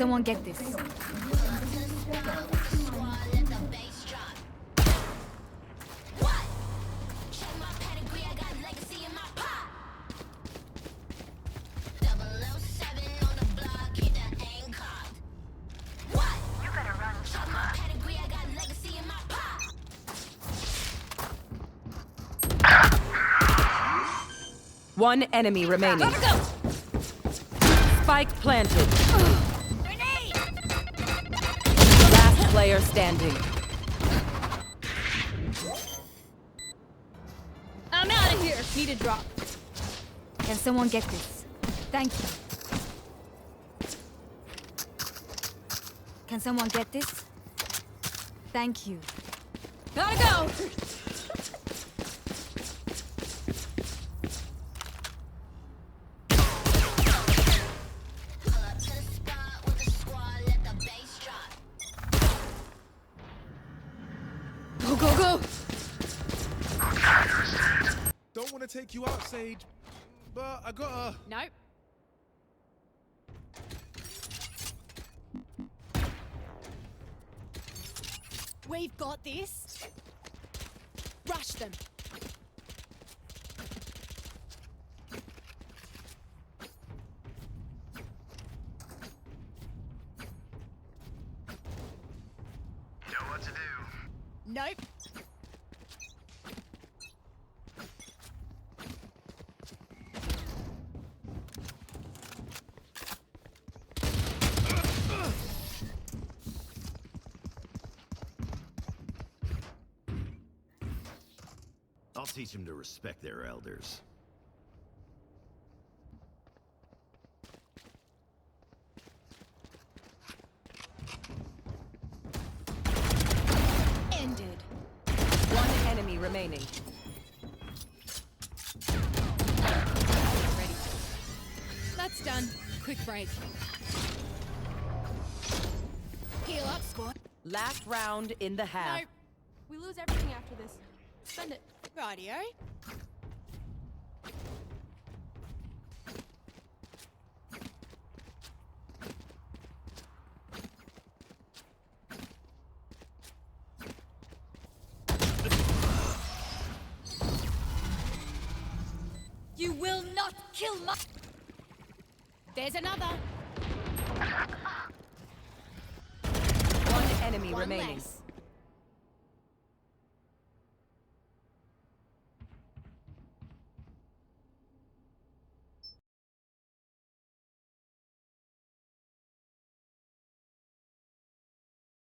someone get this? One enemy remaining. Go! Spike planted. Last player standing. I'm out of here. Need a drop. Can someone get this? Thank you. Can someone get this? Thank you. Gotta go! Go, go, go! Don't want to take you out, Sage, but I gotta... Nope. We've got this. Rush them. Know what to do. Nope. I'll teach them to respect their elders. Ended. One enemy remaining. Ready. That's done. Quick break. Heal up, squad. Last round in the half. No, we lose everything after this. Spend it. Rightio. You will not kill my... There's another. One enemy One remaining. less.